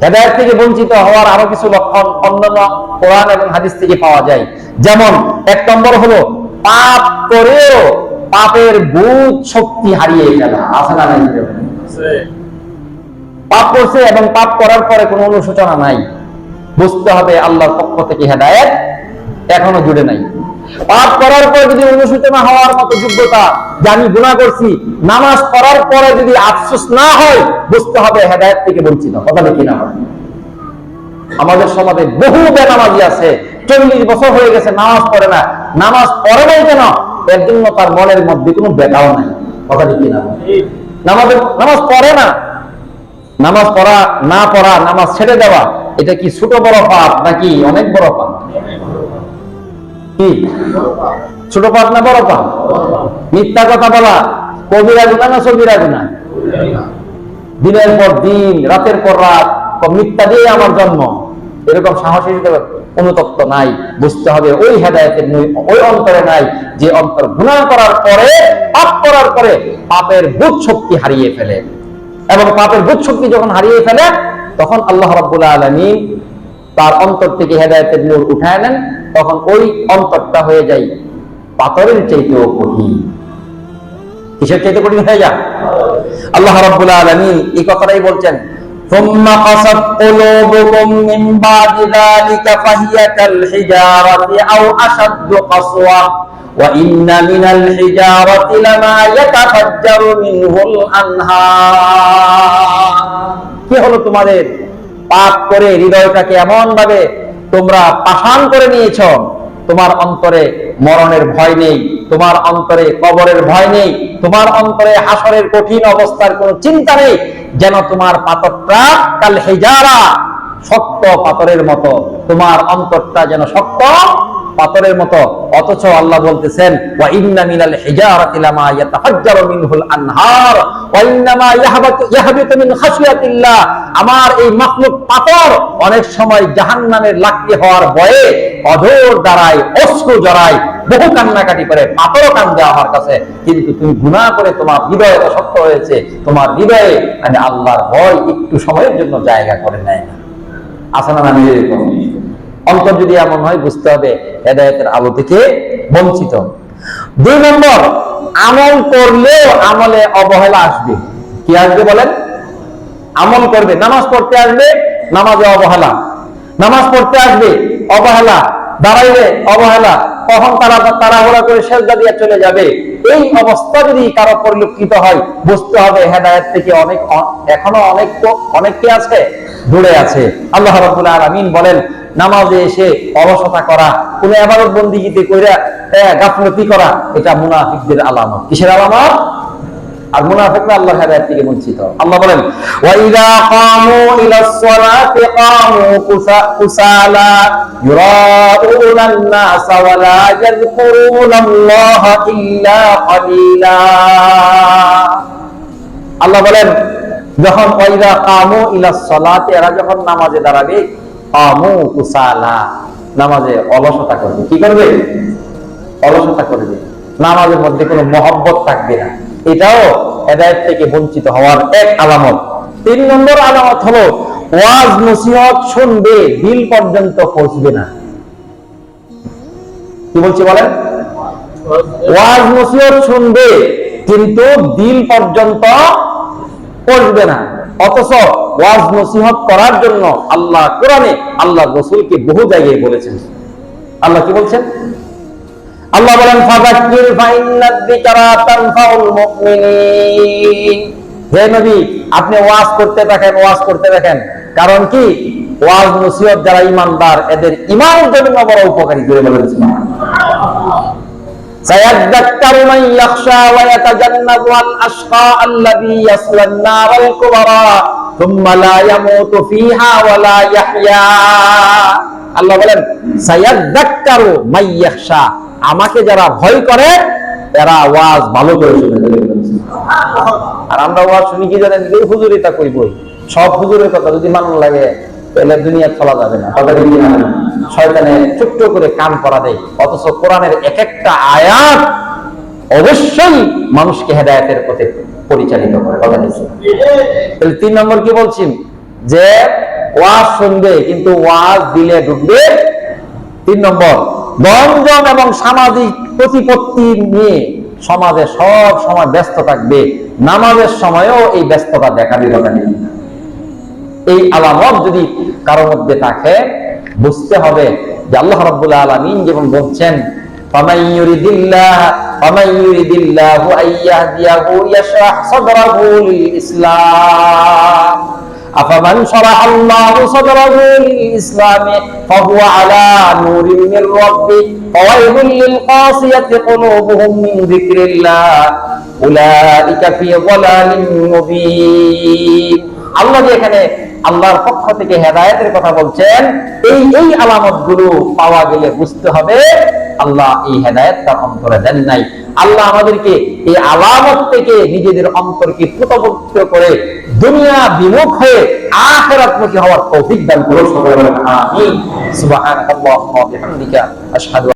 হেদায়েত থেকে বঞ্চিত হওয়ার আরো কিছু লক্ষণ অন্যান্য কোরআন এবং হাদিস থেকে পাওয়া যায়। যেমন 1 নম্বর হলো পাপ করেও পাপের বোধ শক্তি হারিয়ে ফেলা। আছে না নাই? পাপ করছে এবং পাপ করার পরে কোনো অনুশোচনা নাই, বুঝতে হবে আল্লাহর পক্ষ থেকে হেদায়েত এখনো জুড়ে নাই। পাপ করার পর যদি অনুশোচনা হওয়ার মতো যোগ্যতা, যে আমি গুনাহ করছি, নামাজ পড়ার পরে যদি আফসোস না হয়, বুঝতে হবে হেদায়েত থেকে বঞ্চিত। কথা কি না? আমাদের সমাজে বহু বেনামাজি আছে, 40 বছর হয়ে গেছে নামাজ পড়ে না। নামাজ পড়ে নাই কেন? এর জন্য তার মনের মধ্যে কোনো বেদাও নাই। কথা কি না? নামাজ পড়ে না, নামাজ পড়া না পড়া, নামাজ ছেড়ে দেওয়া, এটা কি ছোট বড় পাপ নাকি অনেক বড় পাপ? কি ছোট পাপ না বড় পাপ? মিথ্যা কথা বলা কবিরা গুনাহ না সগীরা গুনাহ? দিনের পর দিন, রাতের পর রাত মিথ্যা দিয়ে আমার জন্ম, এরকম সাহসী অনুতপ্ত নাই। বুঝতে হবে ওই হেদায়েতের ওই অন্তরে নাই যে অন্তর গুনাহ করার পরে, পাপ করার পরে পাপের বোধ শক্তি হারিয়ে ফেলে। এবং পাপের বোধ শক্তি যখন হারিয়ে ফেলে, তখন আল্লাহ রাব্বুল আলামিন তার অন্তর থেকে হেদায়েতের নূর উঠায় নেন। তখন ওই অন্তরটা হয়ে যায় পাথরের চাইতেও কঠিন। কিসের চাইতে কঠিন হয়ে যায়? আল্লাহ রাব্বুল আলামিন এই কথাটাই বলছেন, ثم قست قلوبكم من بعد ذلك فهي كالحجارة أو أشد قسوة وإن من الحجارة لما يتفجر منه الأنهار। কি হলো তোমাদের? পাপ করে হৃদয়টাকে এমন ভাবে তোমরা পাষাণ করে নিয়েছো, তোমার অন্তরে মরণের ভয় নেই, তোমার অন্তরে কবরের ভয় নেই, তোমার অন্তরে হাসরের কঠিন অবস্থার কোনো চিন্তা নেই, যেন তোমার পাথরটা কাল হিজারা, শক্ত পাথরের মতো, তোমার অন্তরটা যেন শক্ত পাথরের মতো। অথচ আল্লাহ বলতেছেন, ওয়া ইন্না মিনাল হিজারাতি লামা ইয়াতাফাজ্জারু মিনহুল আনহার ওয়া ইন্নামা ইয়াহবিতু মিন খাশিয়াতিল্লাহ। আমার এই মাখলুক পাথর অনেক সময় জাহান্নামের লাকড়ি হওয়ার ভয়ে অধর দ্বারায়, অশ্রু জড়ায়, বহু কান্নাকাটি করে, পাথরও কান্দে আমার কাছে। কিন্তু তুমি গুনাহ করে তোমার হৃদয় শক্ত হয়েছে, তোমার হৃদয়ে মানে আল্লাহর ভয় একটু সময়ের জন্য জায়গা করে নেয় না। আছে না? আমি এরকম অন্তর যদি এমন হয়, বুঝতে হবে হেদায়েতের আলো থেকে বঞ্চিত। 2 নম্বর, আমল করলেও আমলে অবহেলা আসবে। কি আসবে বলেন? আমল করবে, নামাজ পড়তে আসবে, নামাজে অবহেলা, নামাজ পড়তে আসবে অবহেলা, দাঁড়াইবে অবহেলা, কখন তাড়াহুড়া করে সেজদা দিয়ে চলে যাবে। এই অবস্থা যদি কারো পরিলক্ষিত হয়, বুঝতে হবে হেদায়েত থেকে এখনো অনেক কি আছে? দূরে আছে। আল্লাহ রাব্বুল আলামিন বলেন, নামাজে এসে অলসতা করা, কোন ইবাদত বন্দেগীতে কইরা গাফলতি করা, এটা মুনাফিকদের আলামত। কিসের আলামত? আর মুনাফিকরা আল্লাহর হেদায়েত থেকে বঞ্চিত। আল্লাহ বলেন, ওয়া ইযা কামু ইলাস সালাতি কামু কুসালা ইউরাউনান নাস ওয়া লা ইয়াযকুরুনাল্লাহা ইল্লা কালিলা। আল্লাহ বলেন, যখন ওয়া ইযা কামু ইলাস সালাতি, এরা যখন নামাজে দাঁড়াবে, কামু কুসালা, নামাজে অলসতা করবে। কি করবে? অলসতা করবে, নামাজের মধ্যে কোনো মহব্বত থাকবে না। এটাও হেদায়েত থেকে বঞ্চিত হওয়ার এক আলামত। 3 নম্বর আলামত হলো ওয়াজ নসিহত শুনবে, দিল পর্যন্ত পৌঁছবে না। কি বলছি বলেন? ওয়াজ নসিহত শুনবে কিন্তু দিল পর্যন্ত পৌঁছবে না। অথচ ওয়াজ নসিহত করার জন্য আল্লাহ কোরআনে আল্লাহ রাসূলকে বহু জায়গায় বলেছেন। আল্লাহ কি বলছেন? আল্লাহ বলেন, ফাযাক্কির ফাইন্নাদ যিকরা তানফাউল মুমিনিন। হে নবী, আপনি ওয়াজ করতে থাকেন, ওয়াজ করতে থাকেন। কারণ কি? ওয়াজ নসিহত যারা ঈমানদার, এদের ঈমানের জন্য বড় উপকারী। করে বলেন সুবহানাল্লাহ। সায়াযাক্কারু মান ইয়াখশা ওয়া ইয়াতাজান্নাবুল আশকা আল্লাযী ইয়াসলান নারাল কুবরা সুম্মা লা ইয়ামুতু ফিহা ওয়া লা ইয়াহইয়া। আল্লাহ বলেন, সায়াযাক্কারু মান ইয়াখশা, আমাকে যারা ভয় করে এরা ওয়াজ ভালো করে শুনে। আর আমরা ওয়াজ শুনি কি জানেন? এই হুজুরিতা কইবই, সব হুজুরের কথা যদি মানন লাগে তাহলে দুনিয়া চলা যাবে না। শয়তানে ছোট্ট করে কান পড়া দেয়। অথচ কোরআনের এক একটা আয়াত অবশ্যই মানুষকে হেদায়েতের পথে পরিচালিত করে। কথা বলছি। তাহলে 3 নম্বর কি বলছি? যে ওয়াজ শুনবে কিন্তু ওয়াজ দিলে ঢুকবে। 3 নম্বর, বন্ধন এবং সামাজিক প্রতিপত্তি নিয়ে সমাজে সব সময় ব্যস্ত থাকবে, নামাজের সময়ও এই ব্যস্ততা দেখা দিবে না। এই আলামত যদি কারোর মধ্যে থাকে, বুঝতে হবে যে আল্লাহ রাব্বুল আলামিন যেমন বলছেন, فَمَن يُرِدِ اللَّهُ أَن يَهْدِيَهُ يَشْرَحْ صَدْرَهُ لِلْإِسْلَامِ أَفَمَنْ شَرَحَ اللَّهُ صَدْرَهُ لِلْإِسْلَامِ فَهُوَ عَلَى نُورٍ مِّن رَّبِّهِ فَوَيْلٌ لِّلْقَاسِيَةِ قُلُوبُهُم مِّن ذِكْرِ اللَّهِ أُولَٰئِكَ فِي ضَلَالٍ مُّبِينٍ। আল্লাহ যে এখানে আল্লাহর পক্ষ থেকে হেদায়েতের কথা বলছেন, এই আলামতগুলো পাওয়া গেলে বুঝতে হবে আল্লাহ এই হেদায়েত তার অন্তরে দেন নাই। আল্লাহ আমাদেরকে এই আলামত থেকে নিজেদের অন্তরকে প্রতিপত্ত করে দুনিয়া বিমুখ হয়ে আখিরাতমুখী হওয়ার তৌফিক দান করুন। আমিন। সুবহানাল্লাহি ওয়া বিহামদিহি আশহাদু